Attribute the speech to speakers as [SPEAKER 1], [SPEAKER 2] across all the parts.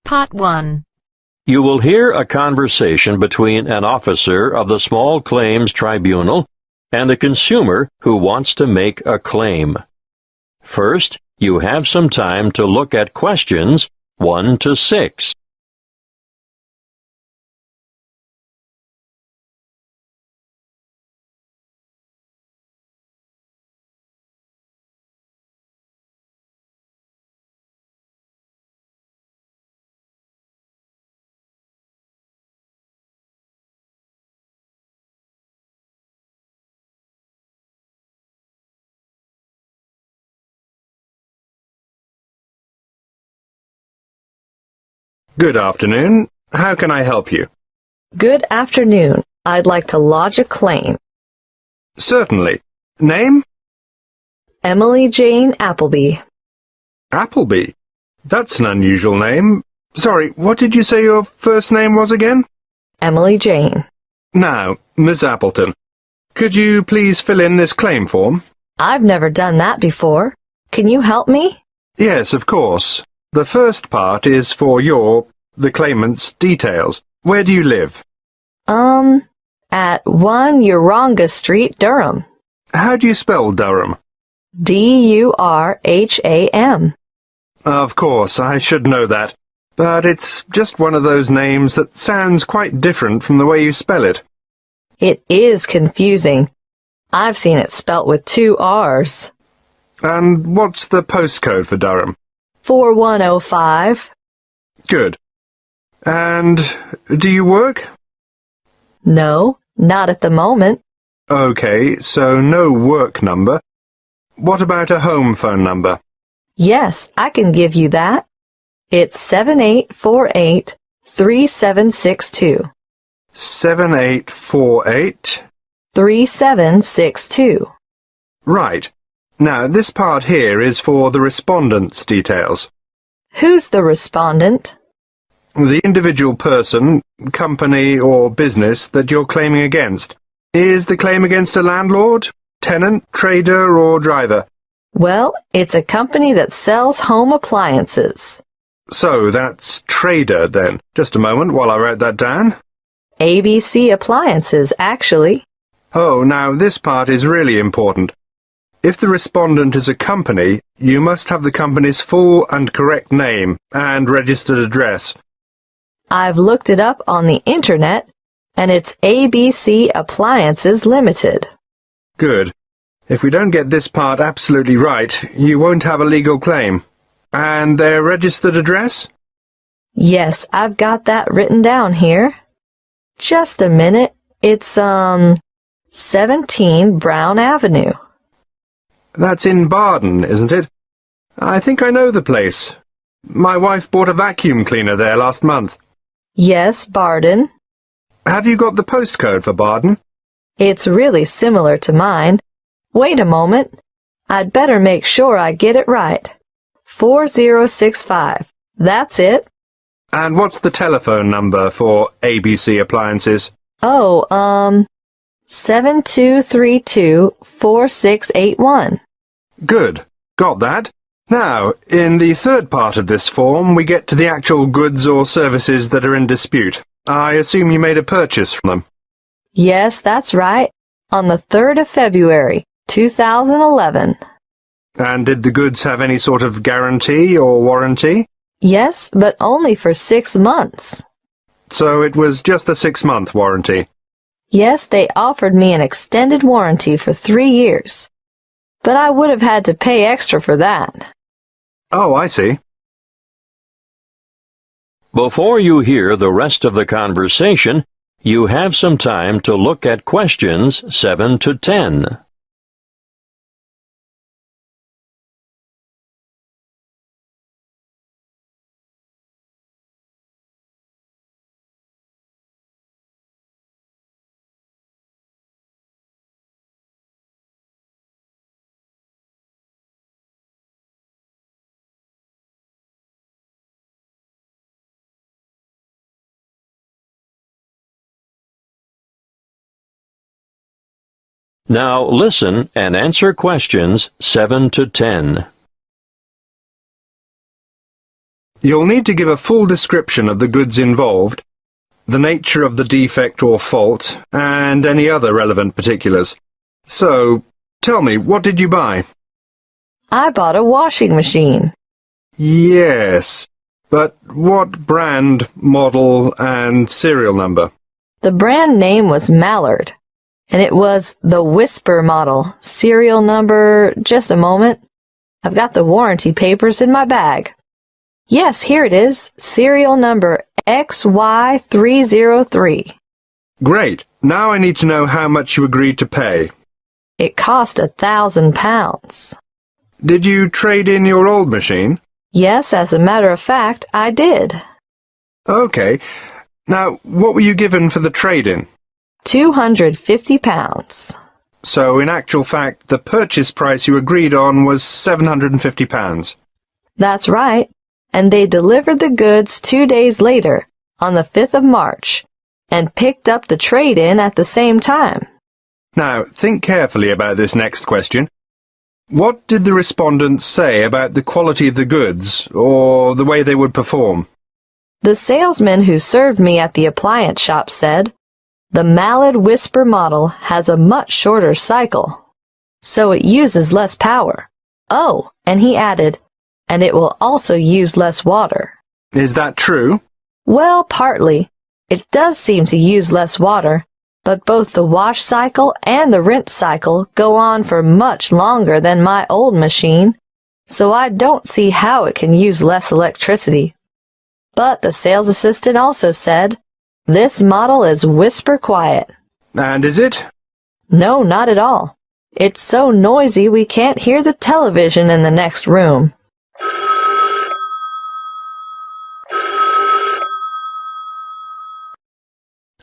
[SPEAKER 1] Part 1.
[SPEAKER 2] You will hear a conversation between an officer of the Small Claims Tribunal and a consumer who wants to make a claim. First, you have some time to look at questions 1 to 6.
[SPEAKER 3] Good afternoon. How can I help you?
[SPEAKER 4] Good afternoon. I'd like to lodge a claim.
[SPEAKER 3] Certainly. Name?
[SPEAKER 4] Emily Jane Appleby.
[SPEAKER 3] Appleby. That's an unusual name. Sorry, what did you say your first name was again?
[SPEAKER 4] Emily Jane.
[SPEAKER 3] Now, Miss Appleton, could you please fill in this claim form?
[SPEAKER 4] I've never done that before. Can you help me?
[SPEAKER 3] Yes, of course. The first part is for the claimant's details. Where do you live?
[SPEAKER 4] At 1 Uranga Street, Durham.
[SPEAKER 3] How do you spell Durham?
[SPEAKER 4] Durham.
[SPEAKER 3] Of course, I should know that. But it's just one of those names that sounds quite different from the way you spell it.
[SPEAKER 4] It is confusing. I've seen it spelt with 2 R's.
[SPEAKER 3] And what's the postcode for Durham?
[SPEAKER 4] 4105.
[SPEAKER 3] Good. And do you work?
[SPEAKER 4] No, not at the moment.
[SPEAKER 3] Okay, so no work number. What about a home phone number?
[SPEAKER 4] Yes, I can give you that. It's 7848-3762.
[SPEAKER 3] 7848.
[SPEAKER 4] 3762.
[SPEAKER 3] Right. Now, this part here is for the respondent's details.
[SPEAKER 4] Who's the respondent?
[SPEAKER 3] The individual person, company, or business that you're claiming against. Is the claim against a landlord, tenant, trader, or driver?
[SPEAKER 4] Well, it's a company that sells home appliances.
[SPEAKER 3] So that's trader, then. Just a moment while I write that down.
[SPEAKER 4] ABC Appliances, actually.
[SPEAKER 3] Oh, now this part is really important. If the respondent is a company, you must have the company's full and correct name and registered address.
[SPEAKER 4] I've looked it up on the internet, and it's ABC Appliances Limited.
[SPEAKER 3] Good. If we don't get this part absolutely right, you won't have a legal claim. And their registered address?
[SPEAKER 4] Yes, I've got that written down here. Just a minute. It's, 17 Brown Avenue.
[SPEAKER 3] That's in Barden, isn't it? I think I know the place. My wife bought a vacuum cleaner there last month.
[SPEAKER 4] Yes, Barden.
[SPEAKER 3] Have you got the postcode for Barden?
[SPEAKER 4] It's really similar to mine. Wait a moment. I'd better make sure I get it right. 4065. That's it.
[SPEAKER 3] And what's the telephone number for ABC Appliances?
[SPEAKER 4] Oh, 7232-4681.
[SPEAKER 3] Good. Got that. Now, in the third part of this form, we get to the actual goods or services that are in dispute. I assume you made a purchase from them.
[SPEAKER 4] Yes, that's right. On the 3rd of February, 2011.
[SPEAKER 3] And did the goods have any sort of guarantee or warranty?
[SPEAKER 4] Yes, but only for 6 months.
[SPEAKER 3] So it was just a 6-month warranty.
[SPEAKER 4] Yes, they offered me an extended warranty for 3 years. But I would have had to pay extra for that.
[SPEAKER 3] Oh, I see.
[SPEAKER 2] Before you hear the rest of the conversation, you have some time to look at questions 7 to 10. Now listen and answer questions 7 to 10.
[SPEAKER 3] You'll need to give a full description of the goods involved, the nature of the defect or fault, and any other relevant particulars. So, tell me, what did you buy?
[SPEAKER 4] I bought a washing machine.
[SPEAKER 3] Yes, but what brand, model, and serial number?
[SPEAKER 4] The brand name was Mallard, and it was the Whisper model. Serial number, just a moment. I've got the warranty papers in my bag. Yes, here it is. Serial number XY303.
[SPEAKER 3] Great. Now I need to know how much you agreed to pay.
[SPEAKER 4] It cost £1,000.
[SPEAKER 3] Did you trade in your old machine?
[SPEAKER 4] Yes, as a matter of fact, I did.
[SPEAKER 3] Okay. Now, what were you given for the trade-in?
[SPEAKER 4] £250.
[SPEAKER 3] So, in actual fact, the purchase price you agreed on was £750.
[SPEAKER 4] That's right. And they delivered the goods 2 days later, on the 5th of March, and picked up the trade-in at the same time.
[SPEAKER 3] Now, think carefully about this next question. What did the respondents say about the quality of the goods, or the way they would perform?
[SPEAKER 4] The salesman who served me at the appliance shop said, "The Mallard Whisper model has a much shorter cycle, so it uses less power. Oh," and he added, "and it will also use less water."
[SPEAKER 3] Is that true?
[SPEAKER 4] Well, partly. It does seem to use less water, but both the wash cycle and the rinse cycle go on for much longer than my old machine, so I don't see how it can use less electricity. But the sales assistant also said, "This model is whisper quiet."
[SPEAKER 3] And is it?
[SPEAKER 4] No, not at all. It's so noisy we can't hear the television in the next room.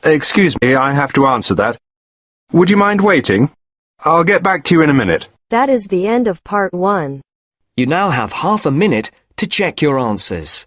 [SPEAKER 3] Excuse me, I have to answer that. Would you mind waiting? I'll get back to you in a minute.
[SPEAKER 1] That is the end of part 1.
[SPEAKER 5] You now have half a minute to check your answers.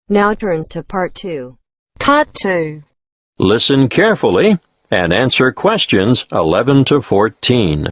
[SPEAKER 1] Now turns to part 2.
[SPEAKER 6] Part 2.
[SPEAKER 2] Listen carefully and answer questions 11 to 14.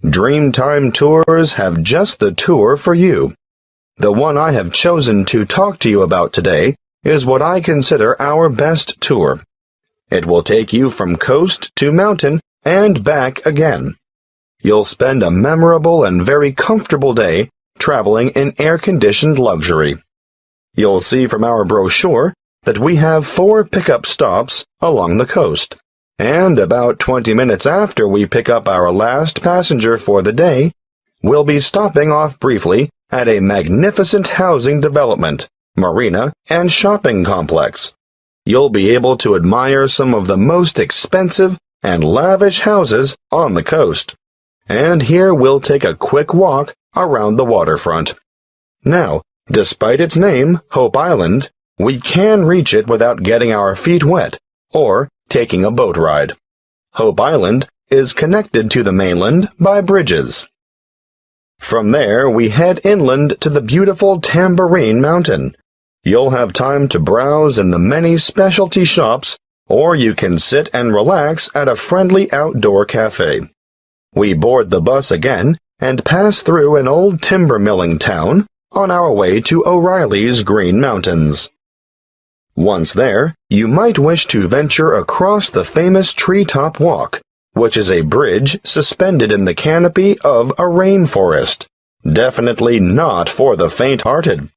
[SPEAKER 7] Dreamtime Tours have just the tour for you. The one I have chosen to talk to you about today is what I consider our best tour. It will take you from coast to mountain and back again. You'll spend a memorable and very comfortable day traveling in air-conditioned luxury. You'll see from our brochure that we have 4 pickup stops along the coast. And about 20 minutes after we pick up our last passenger for the day, we'll be stopping off briefly at a magnificent housing development, marina, and shopping complex. You'll be able to admire some of the most expensive and lavish houses on the coast. And here we'll take a quick walk around the waterfront. Now, despite its name, Hope Island, we can reach it without getting our feet wet or taking a boat ride. Hope Island is connected to the mainland by bridges. From there, we head inland to the beautiful Tambourine Mountain. You'll have time to browse in the many specialty shops, or you can sit and relax at a friendly outdoor cafe. We board the bus again and pass through an old timber milling town on our way to O'Reilly's Green Mountains. Once there, you might wish to venture across the famous Treetop Walk, which is a bridge suspended in the canopy of a rainforest, Definitely not for the faint-hearted.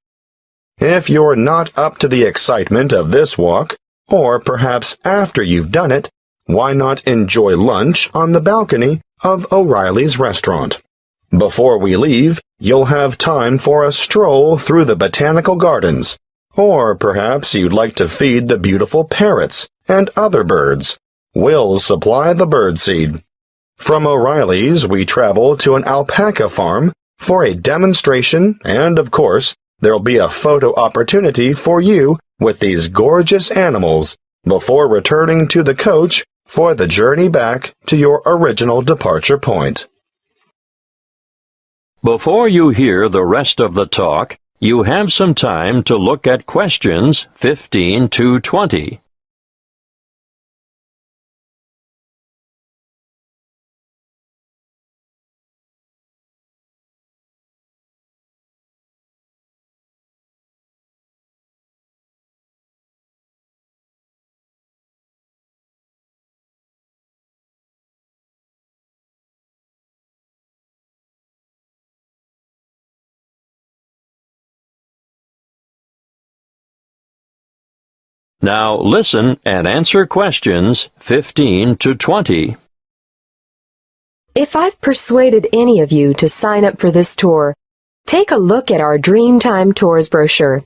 [SPEAKER 7] If you're not up to the excitement of this walk, or perhaps after you've done it, why not enjoy lunch on the balcony of O'Reilly's restaurant? Before we leave, you'll have time for a stroll through the botanical gardens, or perhaps you'd like to feed the beautiful parrots and other birds. We'll supply the birdseed. From O'Reilly's, we travel to an alpaca farm for a demonstration, and of course, there'll be a photo opportunity for you with these gorgeous animals before returning to the coach for the journey back to your original departure point.
[SPEAKER 2] Before you hear the rest of the talk, you have some time to look at questions 15 to 20. Now listen and answer questions 15 to 20.
[SPEAKER 1] If I've persuaded any of you to sign up for this tour, take a look at our Dreamtime Tours brochure.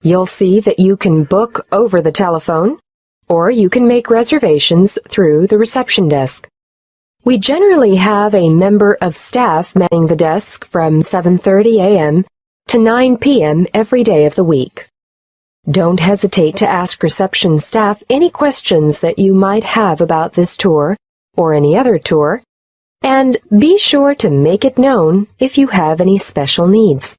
[SPEAKER 1] You'll see that you can book over the telephone, or you can make reservations through the reception desk. We generally have a member of staff manning the desk from 7:30 a.m. to 9 p.m. every day of the week. Don't hesitate to ask reception staff any questions that you might have about this tour or any other tour, and be sure to make it known if you have any special needs.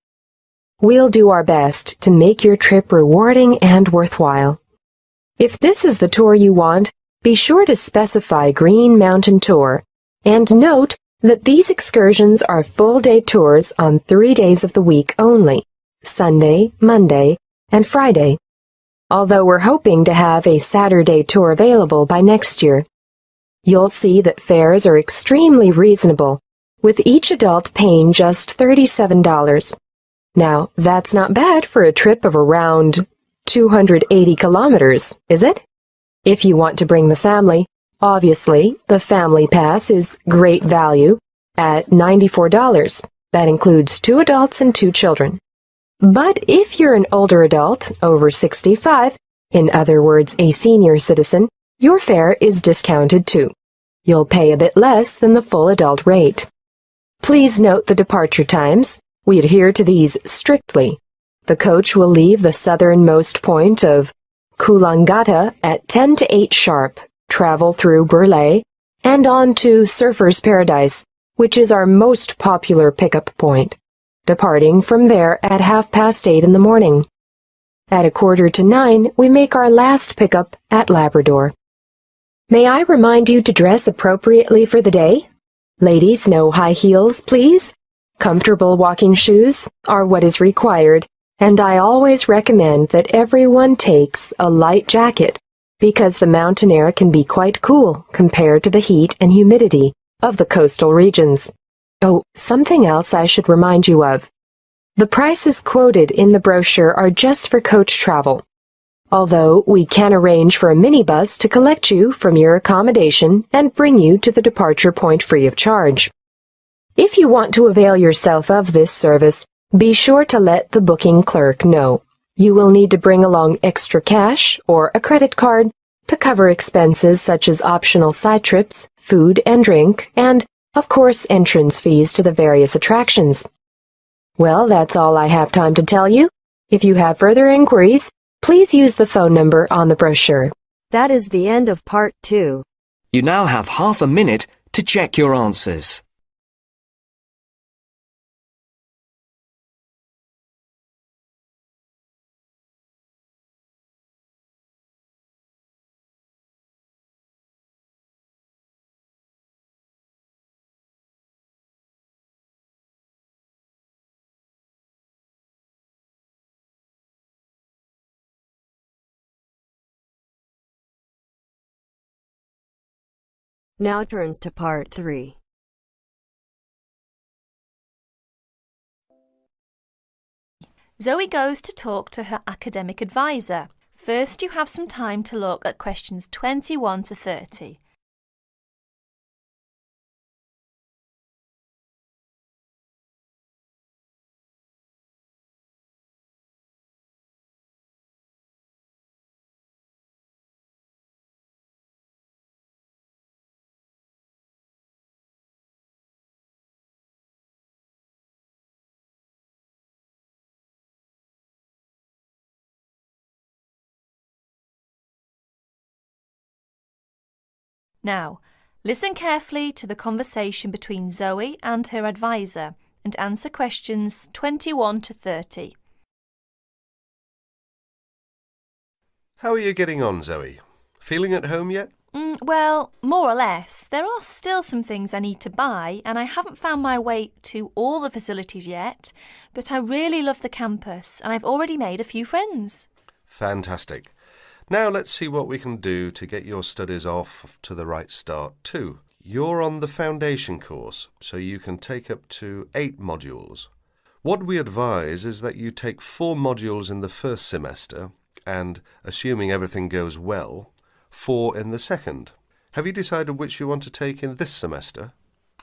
[SPEAKER 1] We'll do our best to make your trip rewarding and worthwhile. If this is the tour you want, be sure to specify Green Mountain Tour, and note that these excursions are full-day tours on 3 days of the week only, Sunday, Monday, and Friday, although we're hoping to have a Saturday tour available by next year. You'll see that fares are extremely reasonable, with each adult paying just $37. Now, that's not bad for a trip of around 280 kilometers, is it? If you want to bring the family, obviously, the Family Pass is great value at $94. That includes 2 adults and 2 children. But if you're an older adult, over 65, in other words, a senior citizen, your fare is discounted too. You'll pay a bit less than the full adult rate. Please note the departure times. We adhere to these strictly. The coach will leave the southernmost point of Coolangatta at 10 to 8 sharp, travel through Burleigh, and on to Surfer's Paradise, which is our most popular pickup point, departing from there at 8:30 in the morning. At 8:45, we make our last pickup at Labrador. May I remind you to dress appropriately for the day? Ladies, no high heels, please. Comfortable walking shoes are what is required, and I always recommend that everyone takes a light jacket because the mountain air can be quite cool compared to the heat and humidity of the coastal regions. Oh, something else I should remind you of. The prices quoted in the brochure are just for coach travel, although we can arrange for a minibus to collect you from your accommodation and bring you to the departure point free of charge. If you want to avail yourself of this service, be sure to let the booking clerk know. You will need to bring along extra cash or a credit card to cover expenses such as optional side trips, food and drink, and, of course, entrance fees to the various attractions. Well, that's all I have time to tell you. If you have further inquiries, please use the phone number on the brochure. That is the end of part 2.
[SPEAKER 5] You now have half a minute to check your answers.
[SPEAKER 1] Now turns to part 3.
[SPEAKER 6] Zoe goes to talk to her academic advisor. First, you have some time to look at questions 21 to 30. Now, listen carefully to the conversation between Zoe and her advisor and answer questions 21 to 30.
[SPEAKER 8] How are you getting on, Zoe? Feeling at home yet?
[SPEAKER 6] Well, more or less. There are still some things I need to buy, and I haven't found my way to all the facilities yet, but I really love the campus, and I've already made a few friends.
[SPEAKER 8] Fantastic. Now let's see what we can do to get your studies off to the right start too. You're on the foundation course, so you can take up to 8 modules. What we advise is that you take 4 modules in the first semester and, assuming everything goes well, 4 in the second. Have you decided which you want to take in this semester?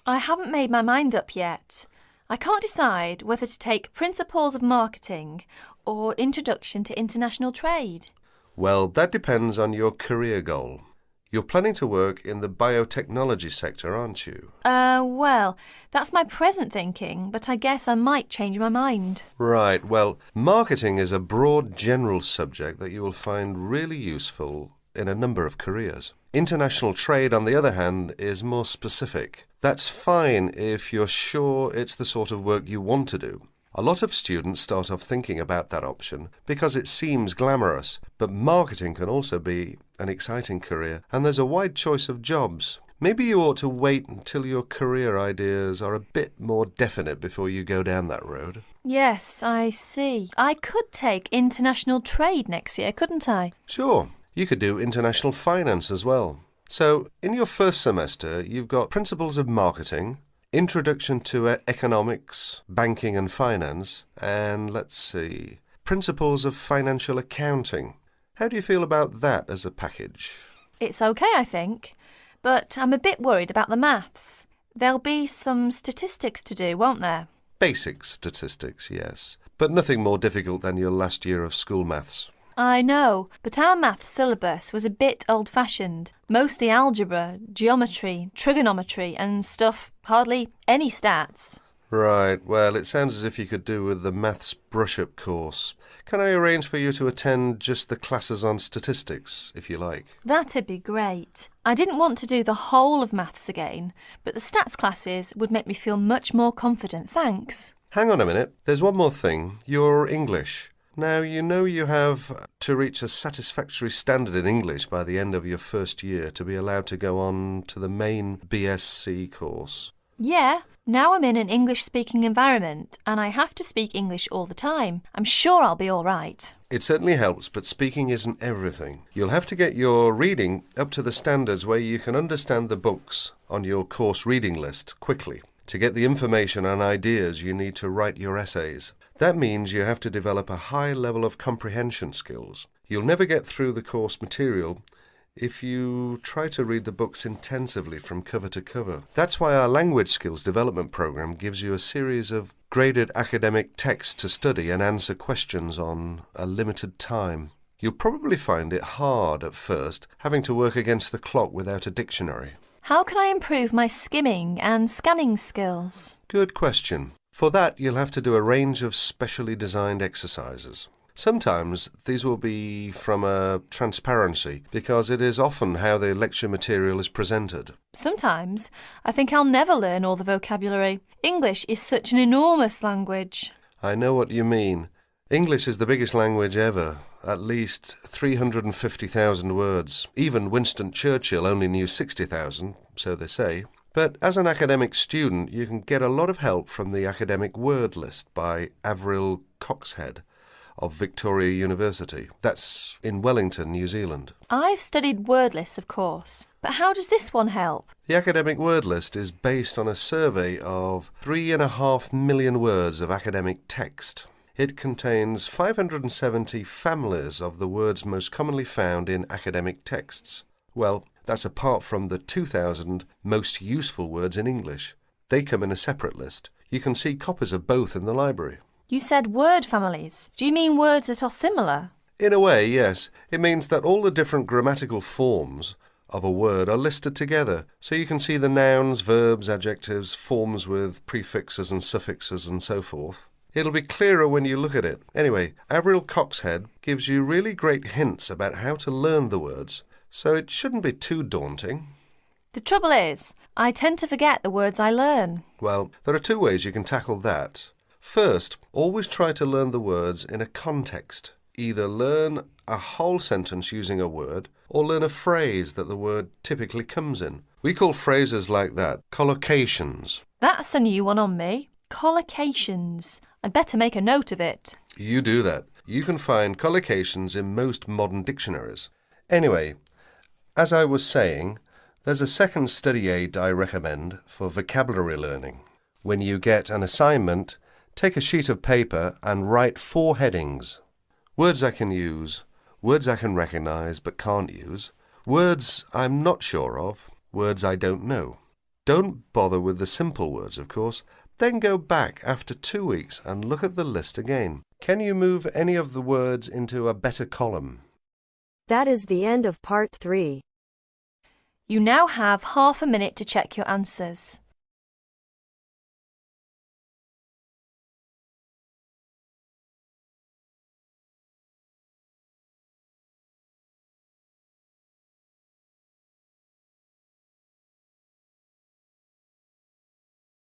[SPEAKER 6] I haven't made my mind up yet. I can't decide whether to take Principles of Marketing or Introduction to International Trade.
[SPEAKER 8] Well, that depends on your career goal. You're planning to work in the biotechnology sector, aren't you?
[SPEAKER 6] Well, that's my present thinking, but I guess I might change my mind.
[SPEAKER 8] Right, well, marketing is a broad general subject that you will find really useful in a number of careers. International trade, on the other hand, is more specific. That's fine if you're sure it's the sort of work you want to do. A lot of students start off thinking about that option because it seems glamorous, but marketing can also be an exciting career, and there's a wide choice of jobs. Maybe you ought to wait until your career ideas are a bit more definite before you go down that road.
[SPEAKER 6] Yes, I see. I could take International Trade next year, couldn't I?
[SPEAKER 8] Sure. You could do international finance as well. So, in your first semester, you've got Principles of Marketing, Introduction to Economics, Banking and Finance, and let's see, Principles of Financial Accounting. How do you feel about that as a package?
[SPEAKER 6] It's okay, I think, but I'm a bit worried about the maths. There'll be some statistics to do, won't there?
[SPEAKER 8] Basic statistics, yes, but nothing more difficult than your last year of school maths.
[SPEAKER 6] I know, but our maths syllabus was a bit old-fashioned. Mostly algebra, geometry, trigonometry and stuff, hardly any stats.
[SPEAKER 8] Right, well, it sounds as if you could do with the maths brush-up course. Can I arrange for you to attend just the classes on statistics, if you like?
[SPEAKER 6] That'd be great. I didn't want to do the whole of maths again, but the stats classes would make me feel much more confident, thanks.
[SPEAKER 8] Hang on a minute, there's one more thing. Your English. Now, you know you have to reach a satisfactory standard in English by the end of your first year to be allowed to go on to the main BSc course.
[SPEAKER 6] Yeah, now I'm in an English-speaking environment and I have to speak English all the time. I'm sure I'll be all right.
[SPEAKER 8] It certainly helps, but speaking isn't everything. You'll have to get your reading up to the standards where you can understand the books on your course reading list quickly. To get the information and ideas, you need to write your essays. That means you have to develop a high level of comprehension skills. You'll never get through the course material if you try to read the books intensively from cover to cover. That's why our language skills development program gives you a series of graded academic texts to study and answer questions on a limited time. You'll probably find it hard at first, having to work against the clock without a dictionary.
[SPEAKER 6] How can I improve my skimming and scanning skills?
[SPEAKER 8] Good question. For that, you'll have to do a range of specially designed exercises. Sometimes these will be from a transparency, because it is often how the lecture material is presented.
[SPEAKER 6] Sometimes I think I'll never learn all the vocabulary. English is such an enormous language.
[SPEAKER 8] I know what you mean. English is the biggest language ever, at least 350,000 words. Even Winston Churchill only knew 60,000, so they say. But as an academic student, you can get a lot of help from the academic word list by Avril Coxhead of Victoria University. That's in Wellington, New Zealand.
[SPEAKER 6] I've studied word lists, of course, but how does this one help?
[SPEAKER 8] The academic word list is based on a survey of 3.5 million words of academic text. It contains 570 families of the words most commonly found in academic texts. Well, that's apart from the 2,000 most useful words in English. They come in a separate list. You can see copies of both in the library.
[SPEAKER 6] You said word families. Do you mean words that are similar?
[SPEAKER 8] In a way, yes. It means that all the different grammatical forms of a word are listed together, so you can see the nouns, verbs, adjectives, forms with prefixes and suffixes and so forth. It'll be clearer when you look at it. Anyway, Avril Coxhead gives you really great hints about how to learn the words, so it shouldn't be too daunting.
[SPEAKER 6] The trouble is, I tend to forget the words I learn.
[SPEAKER 8] Well, there are two ways you can tackle that. First, always try to learn the words in a context. Either learn a whole sentence using a word, or learn a phrase that the word typically comes in. We call phrases like that collocations.
[SPEAKER 6] That's a new one on me. Collocations. I'd better make a note of it.
[SPEAKER 8] You do that. You can find collocations in most modern dictionaries. Anyway, as I was saying, there's a second study aid I recommend for vocabulary learning. When you get an assignment, take a sheet of paper and write 4 headings. Words I can use, words I can recognise but can't use, words I'm not sure of, words I don't know. Don't bother with the simple words, of course. Then go back after 2 weeks and look at the list again. Can you move any of the words into a better column?
[SPEAKER 1] That is the end of part 3.
[SPEAKER 6] You now have half a minute to check your answers.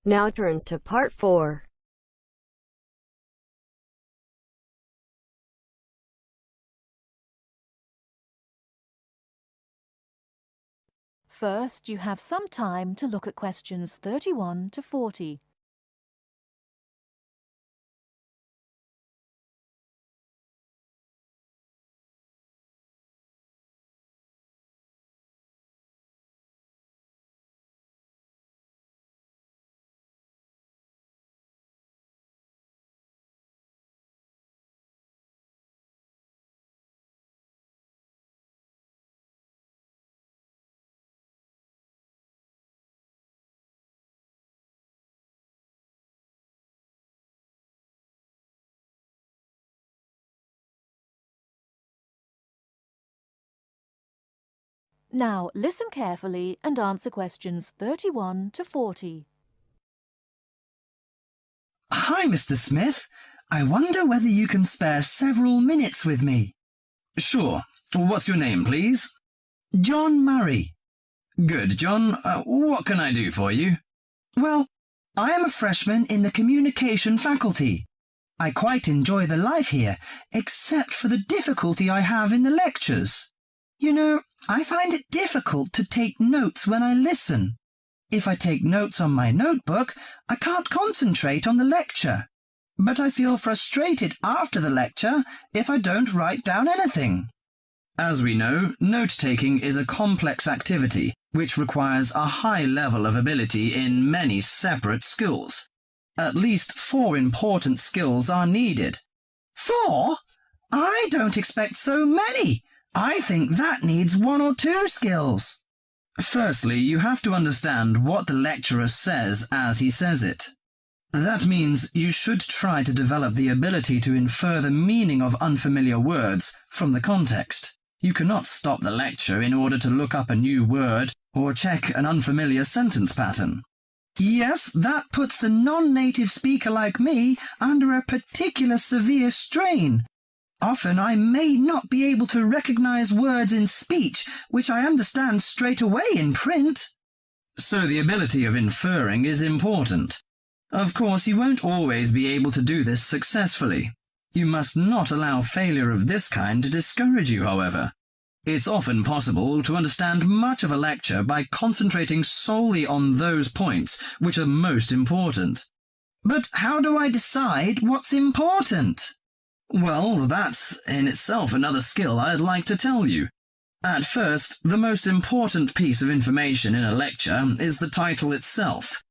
[SPEAKER 1] Now turns to part 4.
[SPEAKER 9] First, you have some time to look at questions 31 to 40. Now, listen carefully and answer questions 31 to 40.
[SPEAKER 10] Hi, Mr. Smith. I wonder whether you can spare several minutes with me. Sure. What's your name, please? John Murray. Good, John. What can I do for you? Well, I am a freshman in the communication faculty. I quite enjoy the life here, except for the difficulty I have in the lectures. You know, I find it difficult to take notes when I listen. If I take notes on my notebook, I can't concentrate on the lecture. But I feel frustrated after the lecture if I don't write down anything. As we know, note-taking is a complex activity which requires a high level of ability in many separate skills. At least 4 important skills are needed. 4? I don't expect so many. I think that needs 1 or 2 skills. Firstly, you have to understand what the lecturer says as he says it. That means you should try to develop the ability to infer the meaning of unfamiliar words from the context. You cannot stop the lecture in order to look up a new word or check an unfamiliar sentence pattern. Yes, that puts the non-native speaker like me under a particular severe strain. Often I may not be able to recognize words in speech which I understand straight away in print. So the ability of inferring is important. Of course, you won't always be able to do this successfully. You must not allow failure of this kind to discourage you, however. It's often possible to understand much of a lecture by concentrating solely on those points which are most important. But how do I decide what's important? Well, that's in itself another skill I'd like to tell you. At first, the most important piece of information in a lecture is the title itself.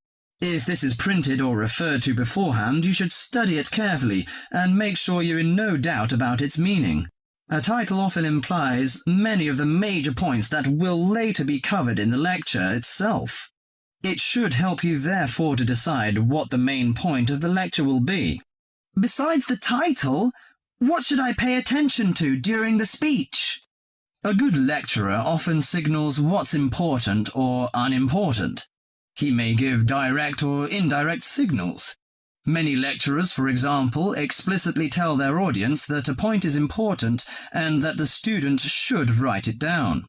[SPEAKER 10] If this is printed or referred to beforehand, you should study it carefully and make sure you're in no doubt about its meaning. A title often implies many of the major points that will later be covered in the lecture itself. It should help you therefore to decide what the main point of the lecture will be. Besides the title, what should I pay attention to during the speech? A good lecturer often signals what's important or unimportant. He may give direct or indirect signals. Many lecturers, for example, explicitly tell their audience that a point is important and that the student should write it down.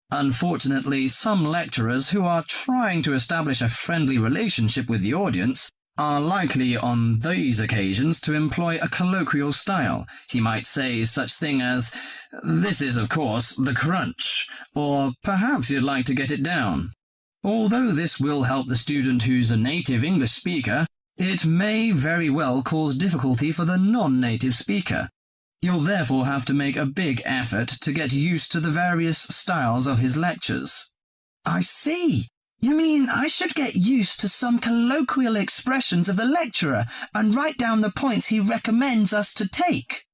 [SPEAKER 10] Unfortunately, some lecturers who are trying to establish a friendly relationship with the audience are likely on these occasions to employ a colloquial style. He might say such thing as, "This is, of course, the crunch," or "Perhaps you'd like to get it down." Although this will help the student who's a native English speaker, it may very well cause difficulty for the non-native speaker. You'll therefore have to make a big effort to get used to the various styles of his lectures. I see. You mean I should get used to some colloquial expressions of the lecturer and write down the points he recommends us to take?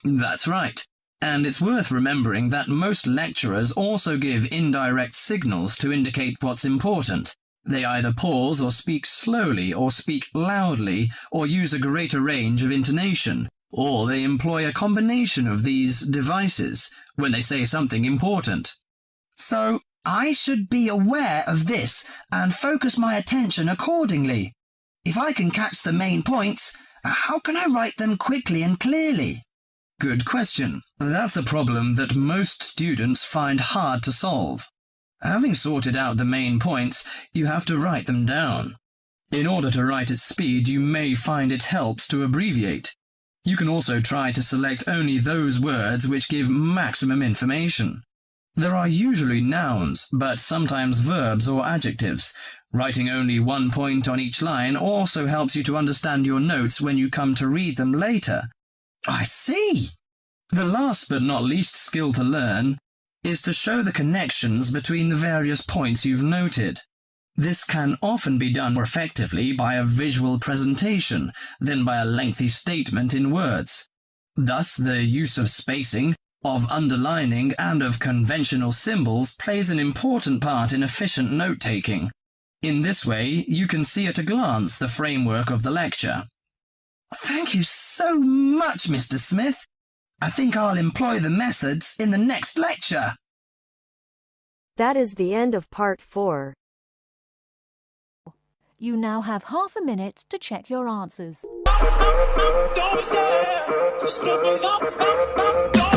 [SPEAKER 10] That's right. And it's worth remembering that most lecturers also give indirect signals to indicate what's important. They either pause or speak slowly or speak loudly or use a greater range of intonation, or they employ a combination of these devices when they say something important. So, I should be aware of this and focus my attention accordingly. If I can catch the main points, how can I write them quickly and clearly? Good question. That's a problem that most students find hard to solve. Having sorted out the main points, you have to write them down. In order to write at speed, you may find it helps to abbreviate. You can also try to select only those words which give maximum information. There are usually nouns, but sometimes verbs or adjectives. Writing only one point on each line also helps you to understand your notes when you come to read them later. I see. The last but not least skill to learn is to show the connections between the various points you've noted. This can often be done more effectively by a visual presentation than by a lengthy statement in words. Thus, the use of spacing, of underlining, and of conventional symbols plays an important part in efficient note-taking. In this way, you can see at a glance the framework of the lecture. Thank you so much, Mr. Smith. I think I'll employ the methods in the next lecture.
[SPEAKER 1] That is the end of part 4.
[SPEAKER 9] You now have half a minute to check your answers.
[SPEAKER 11] Don't be scared. Step it up.